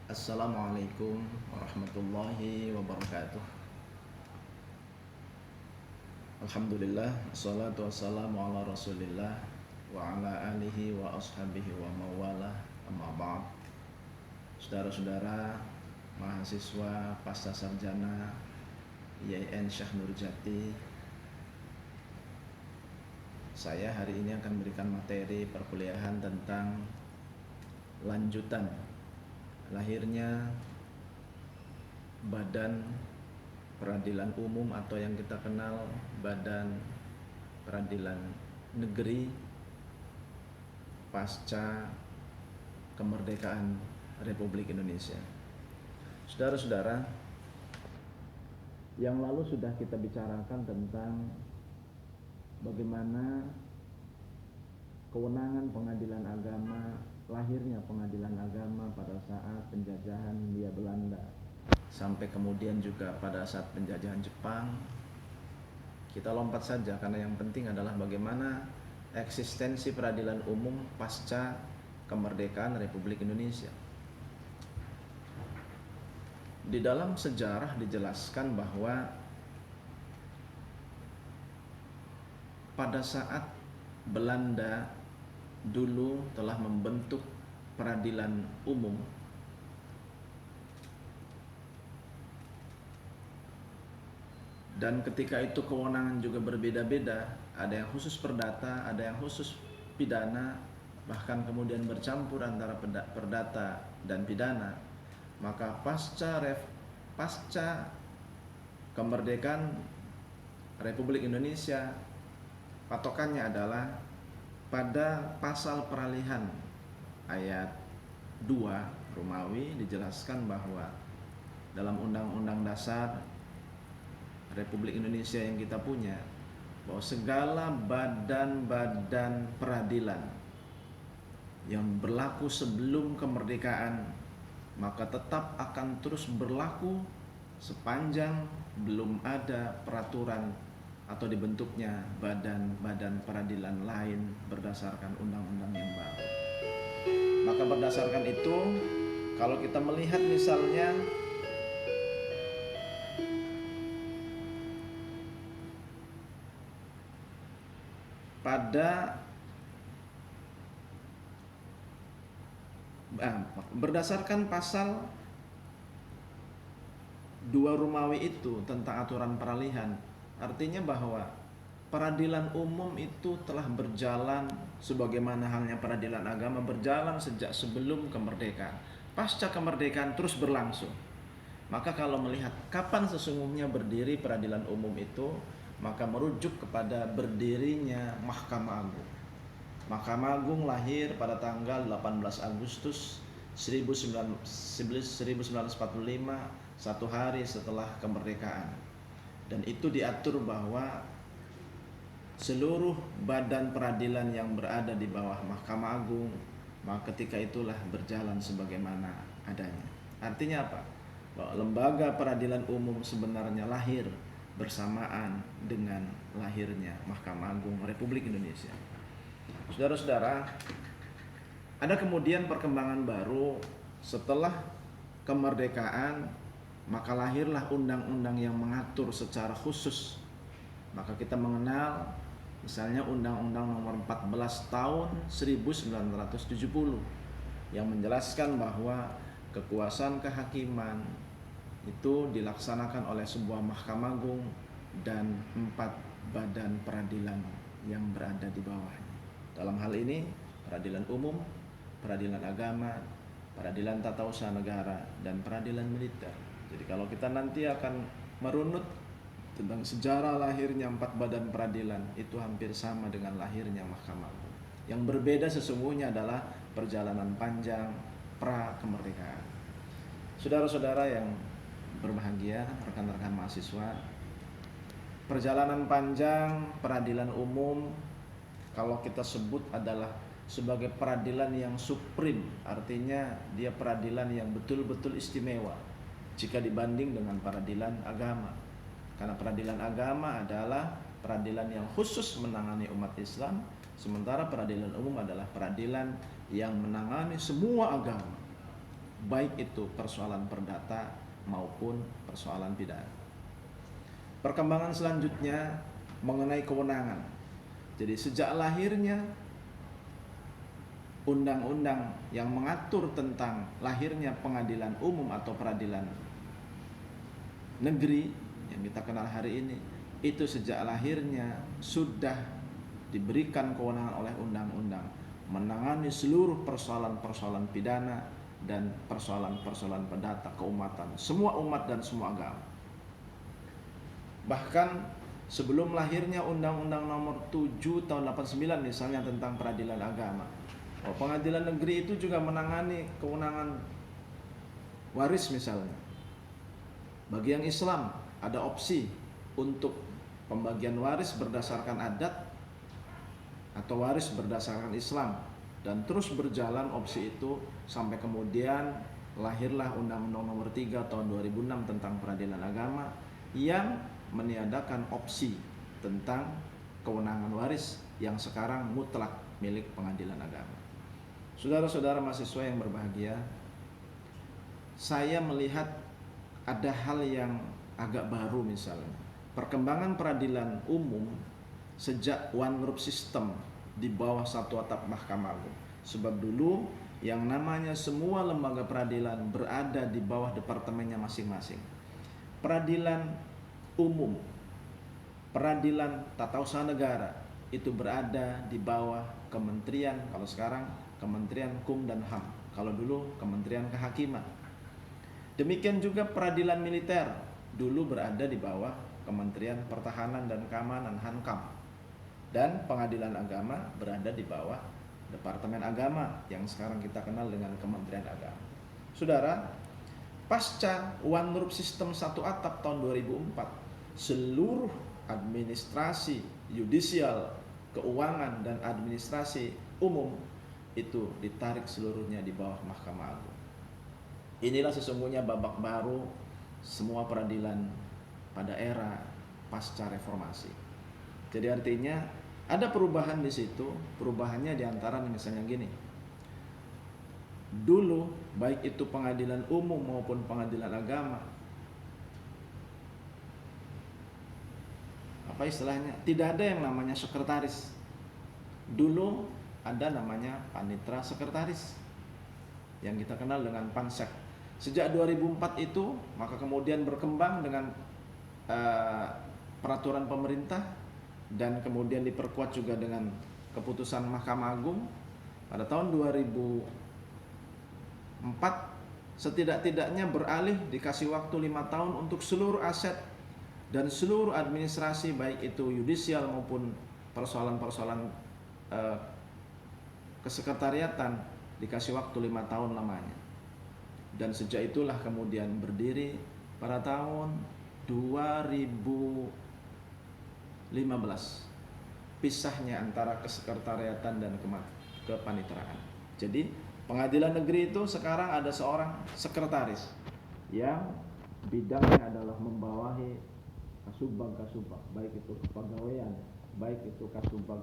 Assalamualaikum warahmatullahi wabarakatuh. Alhamdulillah, assalatu wassalamu ala rasulillah wa ala alihi wa ashabihi wa mawalah, amma ba'd. Saudara-saudara mahasiswa pasca sarjana IAIN Syekh Nurjati, saya hari ini akan memberikan materi perkuliahan tentang lanjutan lahirnya Badan Peradilan Umum atau yang kita kenal Badan Peradilan Negeri pasca kemerdekaan Republik Indonesia. Saudara-saudara, yang lalu sudah kita bicarakan tentang bagaimana kewenangan pengadilan agama, lahirnya pengadilan agama pada saat penjajahan Hindia Belanda, sampai kemudian juga pada saat penjajahan Jepang. Kita lompat saja karena yang penting adalah bagaimana eksistensi peradilan umum pasca kemerdekaan Republik Indonesia. Di dalam sejarah dijelaskan bahwa pada saat Belanda dulu telah membentuk peradilan umum, dan ketika itu kewenangan juga berbeda-beda, ada yang khusus perdata, ada yang khusus pidana, bahkan kemudian bercampur antara perdata dan pidana. Maka pasca kemerdekaan Republik Indonesia, patokannya adalah pada pasal peralihan ayat 2 Romawi dijelaskan bahwa dalam Undang-Undang Dasar Republik Indonesia yang kita punya, bahwa segala badan-badan peradilan yang berlaku sebelum kemerdekaan maka tetap akan terus berlaku sepanjang belum ada peraturan atau dibentuknya badan-badan peradilan lain berdasarkan undang-undang yang baru. Maka berdasarkan itu, kalau kita melihat misalnya berdasarkan pasal 2 Romawi itu tentang aturan peralihan, artinya bahwa peradilan umum itu telah berjalan sebagaimana halnya peradilan agama berjalan sejak sebelum kemerdekaan. Pasca kemerdekaan terus berlangsung. Maka kalau melihat kapan sesungguhnya berdiri peradilan umum itu, maka merujuk kepada berdirinya Mahkamah Agung. Mahkamah Agung lahir pada tanggal 18 Agustus 1945, satu hari setelah kemerdekaan. Dan itu diatur bahwa seluruh badan peradilan yang berada di bawah Mahkamah Agung, maka ketika itulah berjalan sebagaimana adanya. Artinya apa? Bahwa lembaga peradilan umum sebenarnya lahir bersamaan dengan lahirnya Mahkamah Agung Republik Indonesia. Saudara-saudara, ada kemudian perkembangan baru setelah kemerdekaan, maka lahirlah undang-undang yang mengatur secara khusus. Maka kita mengenal misalnya Undang-Undang Nomor 14 Tahun 1970 yang menjelaskan bahwa kekuasaan kehakiman itu dilaksanakan oleh sebuah Mahkamah Agung dan 4 badan peradilan yang berada di bawahnya. Dalam hal ini peradilan umum, peradilan agama, peradilan tata usaha negara, dan peradilan militer. Jadi kalau kita nanti akan merunut tentang sejarah lahirnya 4 badan peradilan, itu hampir sama dengan lahirnya Mahkamah Agung. Yang berbeda sesungguhnya adalah perjalanan panjang pra kemerdekaan. Saudara-saudara yang berbahagia, rekan-rekan mahasiswa, perjalanan panjang peradilan umum kalau kita sebut adalah sebagai peradilan yang supreme, artinya dia peradilan yang betul-betul istimewa jika dibanding dengan peradilan agama. Karena peradilan agama adalah peradilan yang khusus menangani umat Islam, sementara peradilan umum adalah peradilan yang menangani semua agama. baik itu persoalan perdata maupun persoalan pidana. Perkembangan selanjutnya mengenai kewenangan. Jadi sejak lahirnya undang-undang yang mengatur tentang lahirnya pengadilan umum atau peradilan negeri yang kita kenal hari ini, itu sejak lahirnya sudah diberikan kewenangan oleh undang-undang menangani seluruh persoalan-persoalan pidana dan persoalan-persoalan perdata keumatan, semua umat dan semua agama. Bahkan sebelum lahirnya Undang-Undang Nomor 7 Tahun 89 misalnya tentang peradilan agama, pengadilan negeri itu juga menangani kewenangan waris misalnya. Bagi yang Islam ada opsi untuk pembagian waris berdasarkan adat atau waris berdasarkan Islam, dan terus berjalan opsi itu sampai kemudian lahirlah Undang-Undang Nomor 3 Tahun 2006 tentang peradilan agama yang meniadakan opsi tentang kewenangan waris yang sekarang mutlak milik pengadilan agama. Saudara-saudara mahasiswa yang berbahagia, saya melihat ada hal yang agak baru misalnya. Perkembangan peradilan umum sejak one group system di bawah satu atap Mahkamah Agung. Sebab dulu yang namanya semua lembaga peradilan berada di bawah departemennya masing-masing. Peradilan umum, peradilan tata usaha negara itu berada di bawah kementerian, kalau sekarang Kementerian Hukum dan HAM, kalau dulu Kementerian Kehakiman. Demikian juga peradilan militer dulu berada di bawah Kementerian Pertahanan dan Keamanan Hankam, dan pengadilan agama berada di bawah Departemen Agama yang sekarang kita kenal dengan Kementerian Agama. Saudara, pasca one group system satu atap tahun 2004, seluruh administrasi yudisial, keuangan dan administrasi umum itu ditarik seluruhnya di bawah Mahkamah Agung. Inilah sesungguhnya babak baru semua peradilan pada era pasca reformasi. Jadi artinya ada perubahan di situ. Perubahannya diantara misalnya gini. Dulu baik itu pengadilan umum maupun pengadilan agama, apa istilahnya, tidak ada yang namanya sekretaris. Dulu ada namanya panitra sekretaris yang kita kenal dengan pansek. Sejak 2004 itu maka kemudian berkembang dengan peraturan pemerintah dan kemudian diperkuat juga dengan keputusan Mahkamah Agung pada tahun 2004. Setidak-tidaknya beralih dikasih waktu 5 tahun untuk seluruh aset dan seluruh administrasi baik itu yudisial maupun persoalan-persoalan kesekretariatan dikasih waktu 5 tahun lamanya. Dan sejak itulah kemudian berdiri pada tahun 2015 pisahnya antara kesekretariatan dan kepanitraan. Jadi pengadilan negeri itu sekarang ada seorang sekretaris yang bidangnya adalah membawahi kasubag, baik itu kepegawaian, baik itu kasubag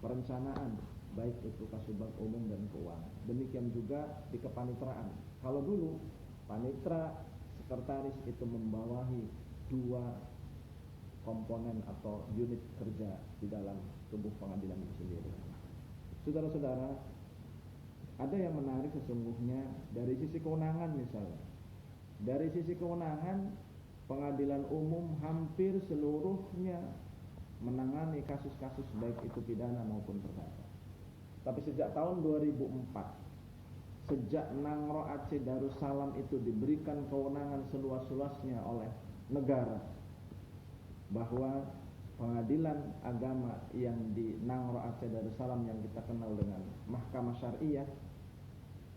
perencanaan, baik itu kasubag umum dan keuangan. Demikian juga di kepanitraan. Kalau dulu panitra sekretaris itu membawahi 2 komponen atau unit kerja di dalam tubuh pengadilan itu sendiri. Saudara-saudara, ada yang menarik sesungguhnya dari sisi kewenangan misalnya. Dari sisi kewenangan, pengadilan umum hampir seluruhnya menangani kasus-kasus baik itu pidana maupun perdata. Tapi sejak tahun 2004, sejak Nangro Aceh Darussalam itu diberikan kewenangan seluas-luasnya oleh negara, bahwa pengadilan agama yang di Nangro Aceh Darussalam yang kita kenal dengan Mahkamah Syariah,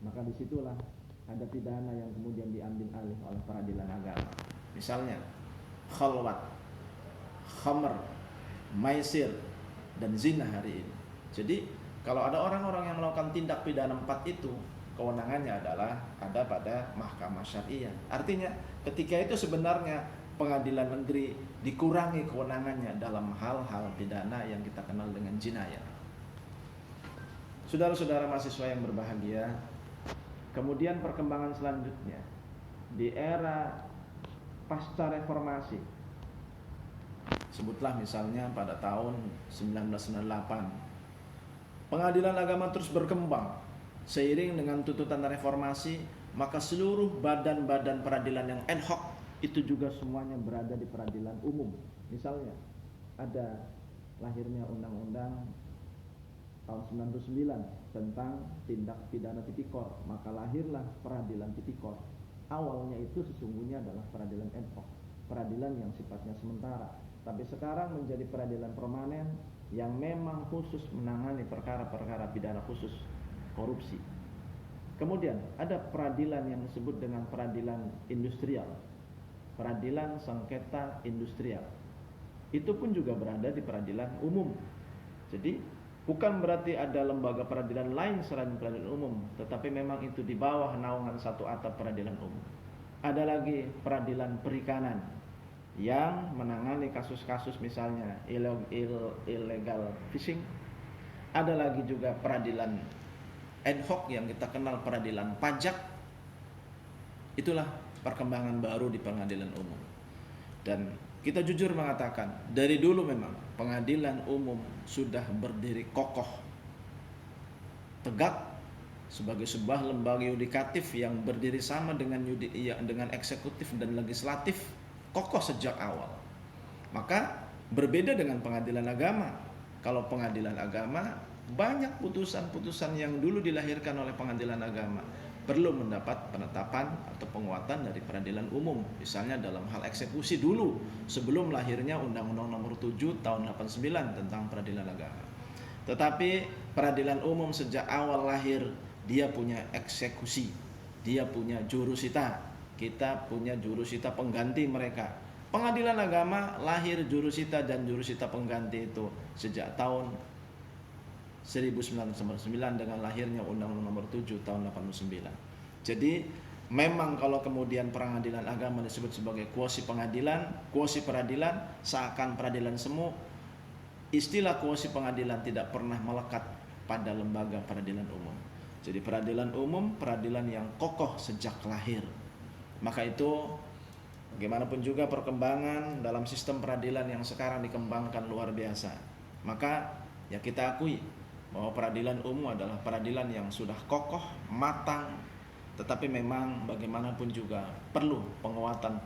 maka disitulah ada pidana yang kemudian diambil alih oleh peradilan agama. Misalnya khalwat, khamr, maisir, dan zina hari ini. Jadi kalau ada orang-orang yang melakukan tindak pidana 4 itu, kewenangannya adalah ada pada Mahkamah Syariah. Artinya ketika itu sebenarnya pengadilan negeri dikurangi kewenangannya dalam hal-hal pidana yang kita kenal dengan jinayah. Saudara-saudara mahasiswa yang berbahagia, Kemudian perkembangan selanjutnya di era pasca reformasi, sebutlah misalnya pada tahun 1998, pengadilan agama terus berkembang seiring dengan tuntutan reformasi, maka seluruh badan-badan peradilan yang ad hoc itu juga semuanya berada di peradilan umum. Misalnya ada lahirnya undang-undang tahun 99 tentang tindak pidana tipikor, maka lahirlah peradilan tipikor. Awalnya itu sesungguhnya adalah peradilan ad hoc, peradilan yang sifatnya sementara, tapi sekarang menjadi peradilan permanen yang memang khusus menangani perkara-perkara pidana khusus korupsi. Kemudian ada peradilan yang disebut dengan peradilan industrial, peradilan sengketa industrial. Itu pun juga berada di peradilan umum. Jadi bukan berarti ada lembaga peradilan lain selain peradilan umum, tetapi memang itu di bawah naungan satu atap peradilan umum. Ada lagi peradilan perikanan yang menangani kasus-kasus misalnya illegal fishing. Ada lagi juga peradilan ad hoc yang kita kenal peradilan pajak. Itulah perkembangan baru di pengadilan umum. Dan kita jujur mengatakan, dari dulu memang pengadilan umum sudah berdiri kokoh, tegak sebagai sebuah lembaga yudikatif yang berdiri sama dengan eksekutif dan legislatif, kokoh sejak awal. Maka berbeda dengan pengadilan agama. Kalau pengadilan agama, banyak putusan-putusan yang dulu dilahirkan oleh pengadilan agama perlu mendapat penetapan atau penguatan dari peradilan umum. Misalnya dalam hal eksekusi dulu, sebelum lahirnya Undang-Undang Nomor 7 Tahun 89 tentang peradilan agama. Tetapi peradilan umum sejak awal lahir, dia punya eksekusi, dia punya jurusita. Kita punya jurusita pengganti mereka. Pengadilan agama lahir jurusita dan jurusita pengganti itu sejak tahun 1999 dengan lahirnya Undang-Undang Nomor 7 Tahun 89. Jadi memang kalau kemudian pengadilan agama disebut sebagai kuasi pengadilan, kuasi peradilan, seakan peradilan semu, istilah kuasi pengadilan tidak pernah melekat pada lembaga peradilan umum. Jadi peradilan umum, peradilan yang kokoh sejak lahir. Maka itu bagaimanapun juga perkembangan dalam sistem peradilan yang sekarang dikembangkan luar biasa. Maka ya kita akui bahwa peradilan umum adalah peradilan yang sudah kokoh, matang, tetapi memang bagaimanapun juga perlu penguatan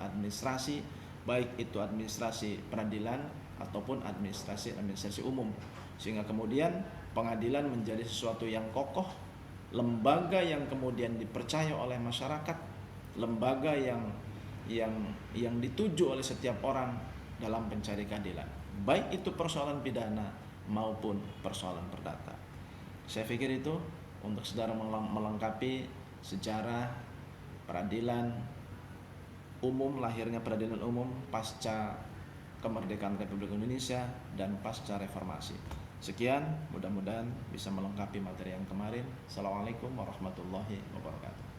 administrasi, baik itu administrasi peradilan ataupun administrasi umum, sehingga kemudian pengadilan menjadi sesuatu yang kokoh, lembaga yang kemudian dipercaya oleh masyarakat, lembaga yang dituju oleh setiap orang dalam pencari keadilan, baik itu persoalan pidana maupun persoalan perdata. Saya pikir itu untuk saudara melengkapi sejarah peradilan umum, lahirnya peradilan umum pasca kemerdekaan Republik Indonesia dan pasca reformasi. Sekian, mudah-mudahan bisa melengkapi materi yang kemarin. Assalamualaikum warahmatullahi wabarakatuh.